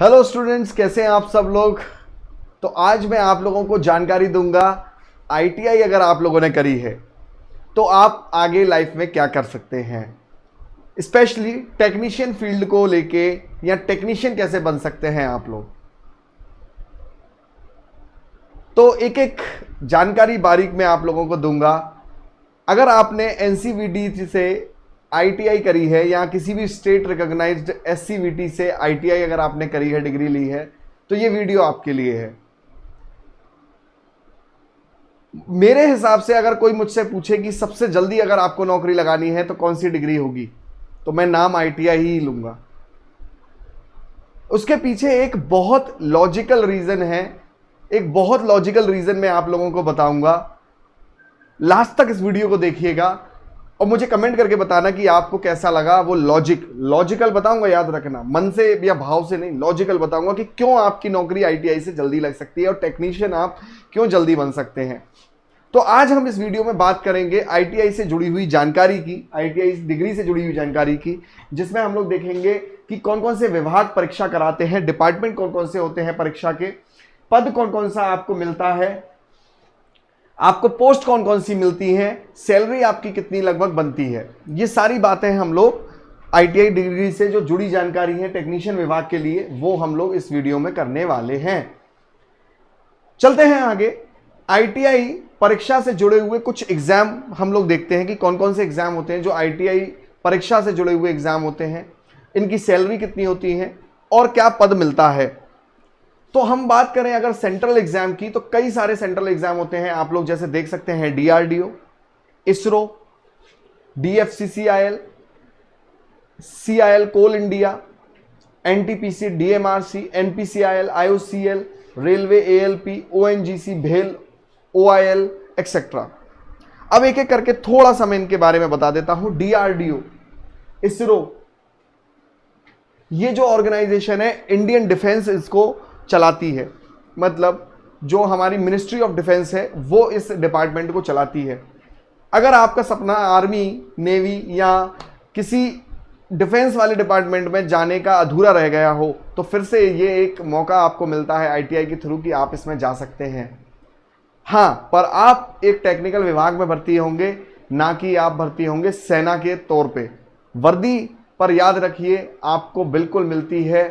Hello students, कैसे हैं आप सब लोग। तो आज मैं आप लोगों को जानकारी दूंगा आईटीआई अगर आप लोगों ने करी है तो आप आगे लाइफ में क्या कर सकते हैं, स्पेशली टेक्नीशियन फील्ड को लेके, या टेक्नीशियन कैसे बन सकते हैं आप लोग। तो एक एक जानकारी बारीक मैं आप लोगों को दूंगा। अगर आपने एनसीवीटी से आईटीआई करी है या किसी भी स्टेट रिकॉग्नाइज्ड एससीवीटी से आईटीआई अगर आपने करी है, डिग्री ली है, तो ये वीडियो आपके लिए है। मेरे हिसाब से अगर कोई मुझसे पूछे कि सबसे जल्दी अगर आपको नौकरी लगानी है तो कौन सी डिग्री होगी, तो मैं नाम आईटीआई ही लूंगा। उसके पीछे एक बहुत लॉजिकल रीजन है, एक बहुत लॉजिकल रीजन मैं आप लोगों को बताऊंगा। लास्ट तक इस वीडियो को देखिएगा और मुझे कमेंट करके बताना कि आपको कैसा लगा। वो लॉजिकल बताऊंगा, याद रखना, मन से या भाव से नहीं, लॉजिकल बताऊंगा कि क्यों आपकी नौकरी आईटीआई से जल्दी लग सकती है और टेक्नीशियन आप क्यों जल्दी बन सकते हैं। तो आज हम इस वीडियो में बात करेंगे आईटीआई से जुड़ी हुई जानकारी की, आईटीआई डिग्री से जुड़ी हुई जानकारी की, जिसमें हम लोग देखेंगे कि कौन कौन से विभाग परीक्षा कराते हैं, डिपार्टमेंट कौन कौन से होते हैं परीक्षा के, पद कौन कौन सा आपको मिलता है, आपको पोस्ट कौन कौन सी मिलती है, सैलरी आपकी कितनी लगभग बनती है। ये सारी बातें हम लोग आईटीआई डिग्री से जो जुड़ी जानकारी है टेक्नीशियन विभाग के लिए, वो हम लोग इस वीडियो में करने वाले हैं। चलते हैं आगे। आईटीआई परीक्षा से जुड़े हुए कुछ एग्जाम हम लोग देखते हैं कि कौन कौन से एग्जाम होते हैं जो आईटीआई परीक्षा से जुड़े हुए एग्जाम होते हैं, इनकी सैलरी कितनी होती है और क्या पद मिलता है। तो हम बात करें अगर सेंट्रल एग्जाम की, तो कई सारे सेंट्रल एग्जाम होते हैं। आप लोग जैसे देख सकते हैं DRDO, ISRO, DFCCIL, CIL Coal India, NTPC, DMRC, NPCIL, IOCL, railway, ALP, ONGC, भेल, ओआईएल एक्सेट्रा। अब एक एक करके थोड़ा सा मैं इनके बारे में बता देता हूं। डीआरडीओ, इसरो, ये जो ऑर्गेनाइजेशन है इंडियन डिफेंस इसको चलाती है, मतलब जो हमारी मिनिस्ट्री ऑफ डिफेंस है वो इस डिपार्टमेंट को चलाती है। अगर आपका सपना आर्मी, नेवी या किसी डिफेंस वाले डिपार्टमेंट में जाने का अधूरा रह गया हो, तो फिर से ये एक मौका आपको मिलता है आईटीआई के थ्रू कि आप इसमें जा सकते हैं। हाँ, पर आप एक टेक्निकल विभाग में भर्ती होंगे, ना कि आप भर्ती होंगे सेना के तौर पे। वर्दी पर याद रखिए आपको बिल्कुल मिलती है।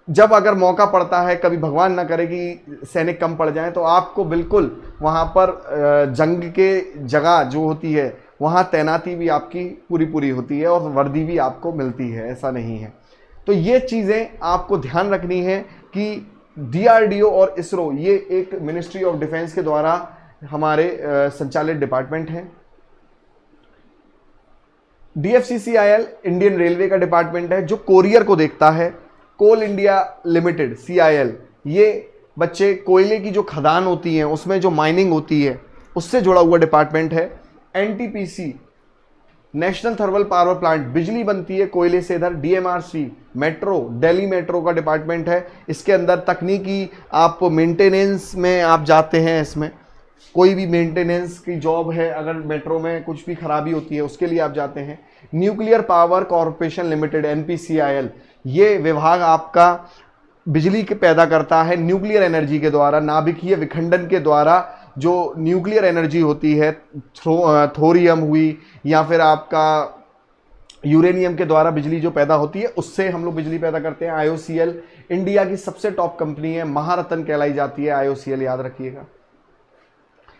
जब अगर मौका पड़ता है, कभी भगवान ना करे कि सैनिक कम पड़ जाएं, तो आपको बिल्कुल वहाँ पर जंग के जगह जो होती है वहाँ तैनाती भी आपकी पूरी पूरी होती है और वर्दी भी आपको मिलती है, ऐसा नहीं है। तो ये चीज़ें आपको ध्यान रखनी है कि डीआरडीओ और इसरो ये एक मिनिस्ट्री ऑफ डिफेंस के द्वारा हमारे संचालित डिपार्टमेंट हैं। डीएफसीसीआईएल इंडियन रेलवे का डिपार्टमेंट है जो कोरियर को देखता है। कोल इंडिया लिमिटेड, सीआईएल, ये बच्चे कोयले की जो खदान होती हैं उसमें जो माइनिंग होती है उससे जुड़ा हुआ डिपार्टमेंट है। NTPC, national thermal power plant, बिजली बनती है कोयले से इधर। डीएमआरसी, मेट्रो, दिल्ली मेट्रो का डिपार्टमेंट है। इसके अंदर तकनीकी आप मेंटेनेंस में आप जाते हैं, इसमें कोई भी मेंटेनेंस की जॉब है, अगर मेट्रो में कुछ भी खराबी होती है उसके लिए आप जाते हैं। Nuclear power corporation limited, NPCIL, ये विभाग आपका बिजली के पैदा करता है न्यूक्लियर एनर्जी के द्वारा, नाभिकीय विखंडन के द्वारा। जो न्यूक्लियर एनर्जी होती है, थोरियम हुई या फिर आपका यूरेनियम के द्वारा बिजली जो पैदा होती है, उससे हम लोग बिजली पैदा करते हैं। आईओसीएल इंडिया की सबसे टॉप कंपनी है, महारत्न कहलाई जाती है आईओसीएल, याद रखिएगा।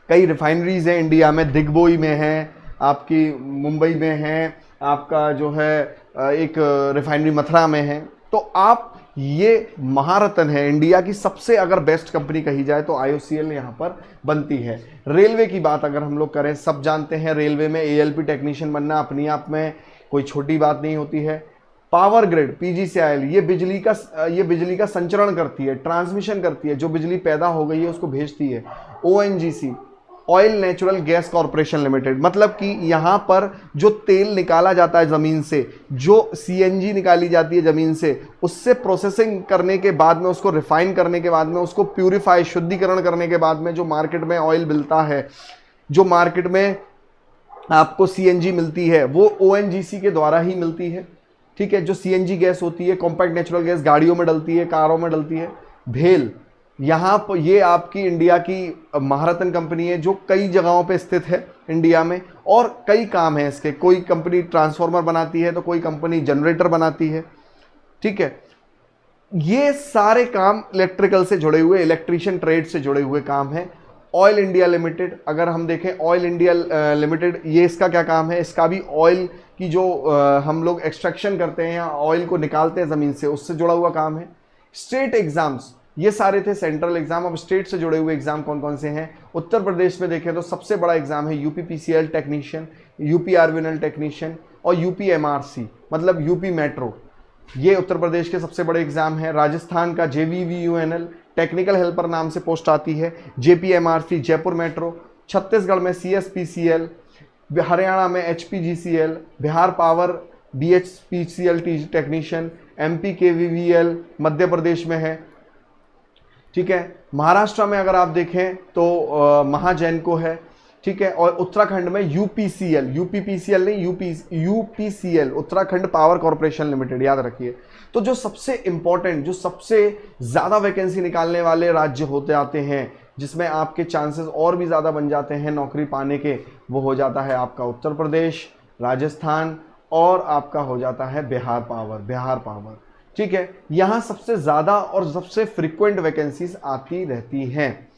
कई रिफाइनरीज हैं इंडिया में, दिग्बोई में है, आपकी मुंबई में है, आपका जो है एक रिफाइनरी मथुरा में है। तो आप ये महारत्न है इंडिया की सबसे अगर बेस्ट कंपनी कही जाए तो आईओसीएल यहाँ पर बनती है। रेलवे की बात अगर हम लोग करें, सब जानते हैं रेलवे में एएलपी टेक्नीशियन बनना अपनी आप में कोई छोटी बात नहीं होती है। पावर ग्रिड, पीजीसीआईएल, ये बिजली का संचरण करती है, ट्रांसमिशन करती है, जो बिजली पैदा हो गई है उसको भेजती है। ONGC, oil natural gas corporation limited, मतलब कि यहाँ पर जो तेल निकाला जाता है ज़मीन से, जो सीएनजी निकाली जाती है ज़मीन से, उससे प्रोसेसिंग करने के बाद में, उसको रिफाइन करने के बाद में, उसको प्यूरिफाई, शुद्धिकरण करने के बाद में जो मार्केट में ऑयल मिलता है, जो मार्केट में आपको सीएनजी मिलती है, वो ओएनजीसी के द्वारा ही मिलती है। ठीक है, जो सीएनजी गैस होती है, कॉम्पैक्ट नेचुरल गैस गाड़ियों में डलती है, कारों में डलती है। भेल, यहाँ पर ये आपकी इंडिया की महारत्न कंपनी है जो कई जगहों पे स्थित है इंडिया में, और कई काम है इसके। कोई कंपनी ट्रांसफार्मर बनाती है तो कोई कंपनी जनरेटर बनाती है, ठीक है। ये सारे काम इलेक्ट्रिकल से जुड़े हुए, इलेक्ट्रीशियन ट्रेड से जुड़े हुए काम है। ऑयल इंडिया लिमिटेड, अगर हम देखें ऑयल इंडिया लिमिटेड, ये इसका क्या काम है? इसका भी ऑयल की जो हम लोग एक्सट्रैक्शन करते हैं या ऑयल को निकालते हैं ज़मीन से, उससे जुड़ा हुआ काम है। स्टेट एग्जाम्स, ये सारे थे सेंट्रल एग्जाम। अब स्टेट से जुड़े हुए एग्जाम कौन कौन से हैं? उत्तर प्रदेश में देखें तो सबसे बड़ा एग्जाम है UP PCL technician, UP RVNL technician और यूपी एमआरसी मतलब यूपी मेट्रो, ये उत्तर प्रदेश के सबसे बड़े एग्जाम है। राजस्थान का जेवीवीयूएनएल टेक्निकल हेल्पर नाम से पोस्ट आती है, जेपीएमआरसी जयपुर मेट्रो, छत्तीसगढ़ में सीएसपीसीएल, हरियाणा में HPGCL, Bihar power BHPCL technician, MP KVVL Madhya Pradesh में है, ठीक है। महाराष्ट्र में अगर आप देखें तो महाजैनको है, ठीक है। और उत्तराखंड में यूपीसीएल, यूपीपीसीएल नहीं, UPCL Uttarakhand power corporation limited, याद रखिए। तो जो सबसे इंपॉर्टेंट, जो सबसे ज़्यादा वैकेंसी निकालने वाले राज्य होते आते हैं, जिसमें आपके चांसेस और भी ज़्यादा बन जाते हैं नौकरी पाने के, वो हो जाता है आपका उत्तर प्रदेश, राजस्थान और आपका हो जाता है बिहार पावर, ठीक है। यहाँ सबसे ज़्यादा और सबसे फ्रीक्वेंट वैकेंसीज आती रहती हैं।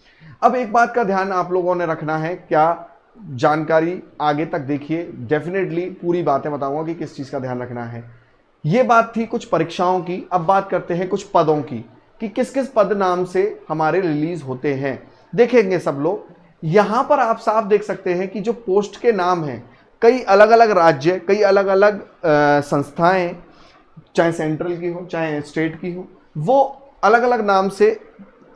अब एक बात का ध्यान आप लोगों ने रखना है, क्या जानकारी आगे तक देखिए, डेफिनेटली पूरी बातें बताऊंगा कि किस चीज़ का ध्यान रखना है। ये बात थी कुछ परीक्षाओं की। अब बात करते हैं कुछ पदों की कि किस किस पद नाम से हमारे रिलीज होते हैं। देखेंगे सब लोग, यहाँ पर आप साफ देख सकते हैं कि जो पोस्ट के नाम हैं, कई अलग अलग राज्य, कई अलग अलग संस्थाएं, चाहे सेंट्रल की हो चाहे स्टेट की हो, वो अलग अलग नाम से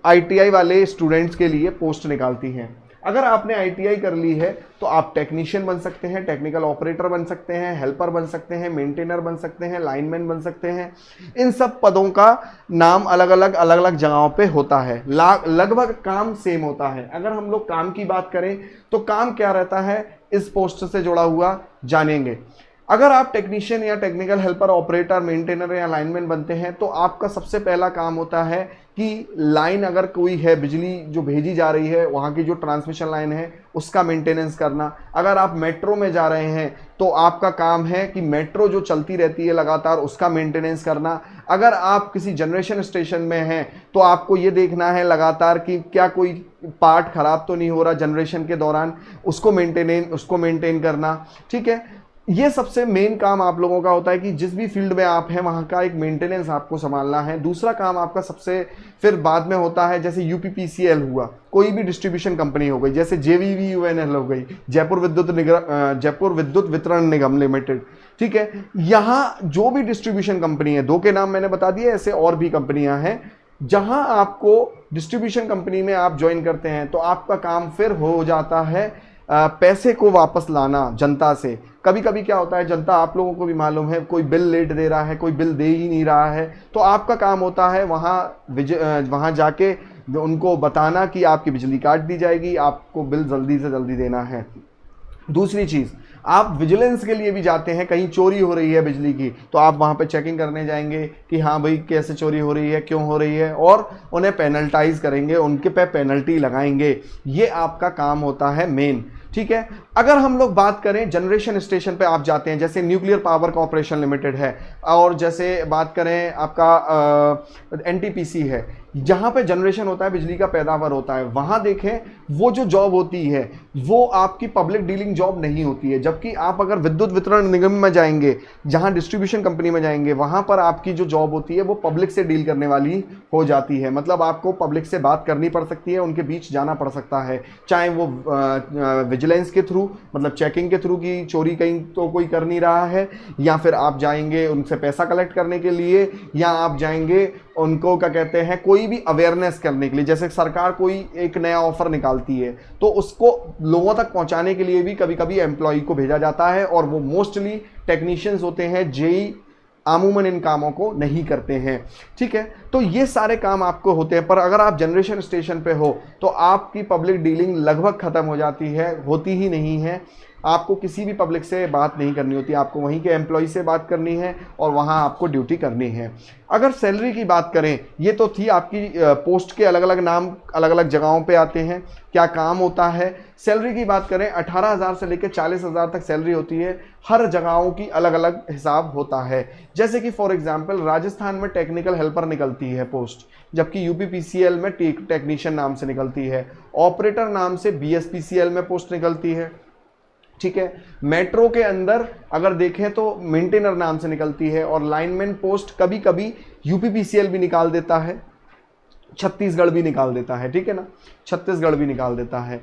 आईटीआई वाले स्टूडेंट्स के लिए पोस्ट निकालती हैं। अगर आपने आईटीआई कर ली है तो आप टेक्नीशियन बन सकते हैं, टेक्निकल ऑपरेटर बन सकते हैं, हेल्पर बन सकते हैं, मेंटेनर बन सकते हैं, लाइनमैन बन सकते हैं। इन सब पदों का नाम अलग अलग जगहों पे होता है, लगभग काम सेम होता है। अगर हम लोग काम की बात करें तो काम क्या रहता है इस पोस्ट से जुड़ा हुआ जानेंगे। अगर आप टेक्नीशियन या टेक्निकल हेल्पर, ऑपरेटर, मेंटेनर या लाइनमैन बनते हैं तो आपका सबसे पहला काम होता है कि लाइन अगर कोई है, बिजली जो भेजी जा रही है, वहाँ की जो ट्रांसमिशन लाइन है उसका मेंटेनेंस करना। अगर आप मेट्रो में जा रहे हैं तो आपका काम है कि मेट्रो जो चलती रहती है लगातार उसका मेंटेनेंस करना। अगर आप किसी जनरेशन स्टेशन में हैं तो आपको ये देखना है लगातार कि क्या कोई पार्ट खराब तो नहीं हो रहा जनरेशन के दौरान, उसको मेंटेन करना, ठीक है। ये सबसे मेन काम आप लोगों का होता है कि जिस भी फील्ड में आप हैं वहाँ का एक मेंटेनेंस आपको संभालना है। दूसरा काम आपका सबसे फिर बाद में होता है, जैसे यूपीपीसीएल हुआ, कोई भी डिस्ट्रीब्यूशन कंपनी हो गई, जैसे जेवीवीयूएनएल हो गई, जयपुर विद्युत वितरण निगम लिमिटेड, ठीक है। यहाँ जो भी डिस्ट्रीब्यूशन कंपनी है, दो के नाम मैंने बता दिए, ऐसे और भी कंपनियां हैं। जहां आपको डिस्ट्रीब्यूशन कंपनी में आप ज्वाइन करते हैं तो आपका काम फिर हो जाता है पैसे को वापस लाना जनता से। कभी कभी क्या होता है, जनता, आप लोगों को भी मालूम है, कोई बिल लेट दे रहा है, कोई बिल दे ही नहीं रहा है, तो आपका काम होता है वहाँ जाके उनको बताना कि आपकी बिजली काट दी जाएगी, आपको बिल जल्दी से जल्दी देना है। दूसरी चीज़, आप विजिलेंस के लिए भी जाते हैं, कहीं चोरी हो रही है बिजली की तो आप वहाँ पे चेकिंग करने जाएंगे कि हाँ भाई कैसे चोरी हो रही है, क्यों हो रही है, और उन्हें पेनल्टाइज करेंगे, उनके पे पेनल्टी लगाएंगे। ये आपका काम होता है मेन, ठीक है। अगर हम लोग बात करें जनरेशन स्टेशन पे आप जाते हैं, जैसे न्यूक्लियर पावर कॉर्पोरेशन लिमिटेड है, और जैसे बात करें आपका एनटीपीसी है, जहाँ पे जनरेशन होता है, बिजली का पैदावार होता है, वहाँ देखें वो जो जॉब होती है वो आपकी पब्लिक डीलिंग जॉब नहीं होती है। जबकि आप अगर विद्युत वितरण निगम में जाएंगे, जहाँ डिस्ट्रीब्यूशन कंपनी में जाएंगे, वहाँ पर आपकी जो जॉब होती है वो पब्लिक से डील करने वाली हो जाती है। मतलब आपको पब्लिक से बात करनी पड़ सकती है, उनके बीच जाना पड़ सकता है, चाहे वो विजिलेंस के थ्रू, मतलब चेकिंग के थ्रू कि चोरी कहीं तो कोई कर नहीं रहा है, या फिर आप जाएंगे उनसे पैसा कलेक्ट करने के लिए, या आप जाएंगे उनको क्या कहते हैं कोई भी अवेयरनेस करने के लिए। जैसे सरकार कोई एक नया ऑफर निकालती है तो उसको लोगों तक पहुंचाने के लिए भी कभी कभी एम्प्लॉय को भेजा जाता है, और वो मोस्टली टेक्नीशियंस होते हैं, जेई आमूमन इन कामों को नहीं करते हैं, ठीक है। तो ये सारे काम आपको होते हैं, पर अगर आप जनरेशन स्टेशन पे हो तो आपकी पब्लिक डीलिंग लगभग ख़त्म हो जाती है, होती ही नहीं है। आपको किसी भी पब्लिक से बात नहीं करनी होती, आपको वहीं के एम्प्लॉय से बात करनी है और वहाँ आपको ड्यूटी करनी है। अगर सैलरी की बात करें, ये तो थी आपकी पोस्ट के अलग अलग नाम अलग अलग जगहों पे आते हैं, क्या काम होता है। सैलरी की बात करें 18,000 से लेकर 40,000 तक सैलरी होती है, हर जगहों की अलग अलग हिसाब होता है। जैसे कि फॉर एग्जांपल राजस्थान में टेक्निकल हेल्पर निकलती है पोस्ट, जबकि यूपीपीसीएल में टेक्नीशियन नाम से निकलती है, ऑपरेटर नाम से बीएसपीसीएल में पोस्ट निकलती है, ठीक है। मेट्रो के अंदर अगर देखें तो मेंटेनर नाम से निकलती है, और लाइनमैन पोस्ट कभी कभी यूपीपीसीएल भी निकाल देता है, छत्तीसगढ़ भी निकाल देता है, ठीक है ना, छत्तीसगढ़ भी निकाल देता है।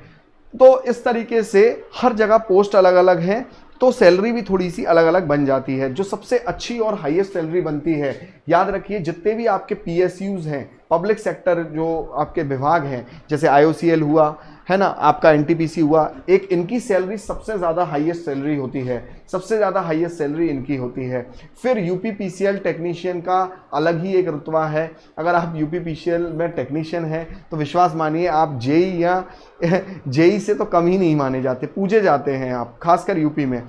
तो इस तरीके से हर जगह पोस्ट अलग अलग है, तो सैलरी भी थोड़ी सी अलग अलग बन जाती है। जो सबसे अच्छी और हाईएस्ट सैलरी बनती है, याद रखिए जितने भी आपके पीएसयूज हैं, पब्लिक सेक्टर जो आपके विभाग हैं, जैसे आईओसीएल हुआ है ना, आपका एनटीपीसी हुआ, एक इनकी सैलरी सबसे ज़्यादा हाईएस्ट सैलरी होती है, सबसे ज़्यादा हाईएस्ट सैलरी इनकी होती है। फिर यूपीपीसीएल टेक्नीशियन का अलग ही एक रुतबा है। अगर आप यूपीपीसीएल में टेक्नीशियन हैं तो विश्वास मानिए आप जेई या जेई से तो कम ही नहीं माने जाते, पूजे जाते हैं आप, खासकर यूपी में।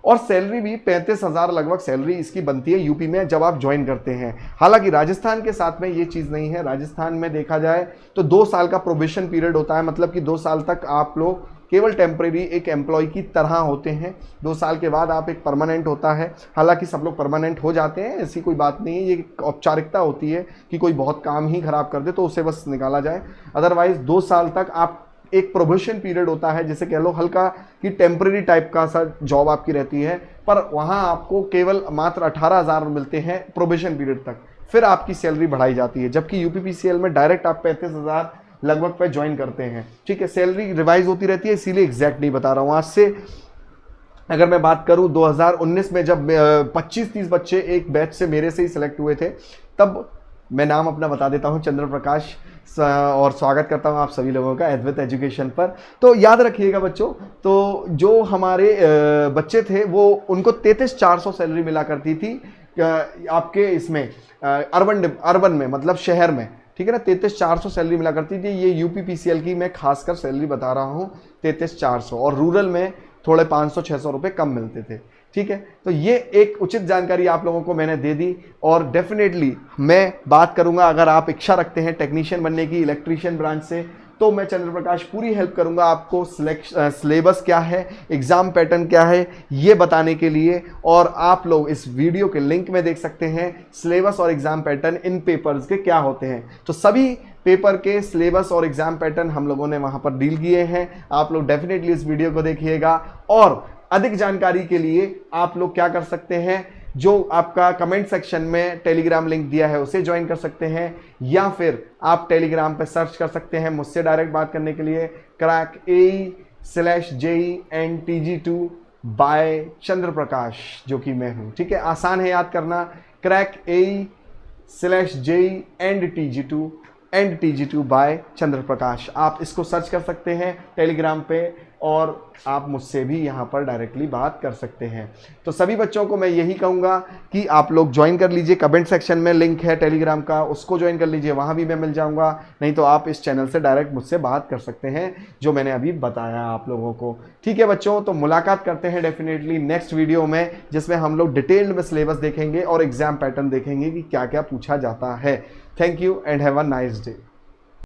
और सैलरी भी 35,000 लगभग सैलरी इसकी बनती है यूपी में जब आप ज्वाइन करते हैं। हालांकि राजस्थान के साथ में ये चीज़ नहीं है। राजस्थान में देखा जाए तो 2 साल का प्रोबेशन पीरियड होता है, मतलब कि 2 साल तक आप लोग केवल टेम्परेरी एक एम्प्लॉय की तरह होते हैं। 2 साल के बाद आप एक परमानेंट होता है। हालांकि सब लोग परमानेंट हो जाते हैं, ऐसी कोई बात नहीं है, ये औपचारिकता होती है कि कोई बहुत काम ही खराब कर दे तो उसे बस निकाला जाए। अदरवाइज 2 साल तक आप एक प्रोबेशन पीरियड होता है, जैसे कह लो हल्का कि टेम्परेरी टाइप का सा जॉब आपकी रहती है, पर वहाँ आपको केवल मात्र 18,000 मिलते हैं प्रोबेशन पीरियड तक, फिर आपकी सैलरी बढ़ाई जाती है। जबकि यूपीपीसीएल में डायरेक्ट आप 35,000 लगभग पे ज्वाइन करते हैं, ठीक है। सैलरी रिवाइज होती रहती है, इसीलिए एग्जैक्ट नहीं बता रहा हूँ। आज से अगर मैं बात करूँ 2019 में जब 25-30 बच्चे एक बैच से मेरे से ही सिलेक्ट हुए थे, तब मैं नाम अपना बता देता हूँ, चंद्र प्रकाश, और स्वागत करता हूँ आप सभी लोगों का अद्वैत एजुकेशन पर। तो याद रखिएगा बच्चों, तो जो हमारे बच्चे थे वो उनको 33,400 सैलरी मिला करती थी आपके इसमें अर्बन में, मतलब शहर में, ठीक है ना। 33,400 सैलरी मिला करती थी। ये यूपीपीसीएल की मैं खासकर सैलरी बता रहा हूँ, 33,400, और रूरल में थोड़े 500-600 रुपये कम मिलते थे, ठीक है। तो ये एक उचित जानकारी आप लोगों को मैंने दे दी। और डेफिनेटली मैं बात करूंगा, अगर आप इच्छा रखते हैं टेक्नीशियन बनने की इलेक्ट्रीशियन ब्रांच से, तो मैं चंद्र प्रकाश पूरी हेल्प करूंगा आपको सिलेबस क्या है, एग्जाम पैटर्न क्या है, ये बताने के लिए। और आप लोग इस वीडियो के लिंक में देख सकते हैं सिलेबस और एग्जाम पैटर्न इन पेपर्स के क्या होते हैं। तो सभी पेपर के सिलेबस और एग्जाम पैटर्न हम लोगों ने वहां पर डील किए हैं। आप लोग डेफिनेटली इस वीडियो को देखिएगा, और अधिक जानकारी के लिए आप लोग क्या कर सकते हैं, जो आपका कमेंट सेक्शन में टेलीग्राम लिंक दिया है उसे ज्वाइन कर सकते हैं, या फिर आप टेलीग्राम पे सर्च कर सकते हैं मुझसे डायरेक्ट बात करने के लिए, crack.ae/JENTG2 बाय चंद्र प्रकाश, जो कि मैं हूं, ठीक है। आसान है याद करना, crack.ae/JENTG2 बाय चंद्र प्रकाश। आप इसको सर्च कर सकते हैं टेलीग्राम पे, और आप मुझसे भी यहाँ पर डायरेक्टली बात कर सकते हैं। तो सभी बच्चों को मैं यही कहूँगा कि आप लोग ज्वाइन कर लीजिए, कमेंट सेक्शन में लिंक है टेलीग्राम का, उसको ज्वाइन कर लीजिए, वहाँ भी मैं मिल जाऊँगा। नहीं तो आप इस चैनल से डायरेक्ट मुझसे बात कर सकते हैं, जो मैंने अभी बताया आप लोगों को, ठीक है बच्चों। तो मुलाकात करते हैं डेफिनेटली नेक्स्ट वीडियो में, जिसमें हम लोग डिटेल्ड में सिलेबस देखेंगे और एग्जाम पैटर्न देखेंगे कि क्या क्या पूछा जाता है। Thank you and have a nice day.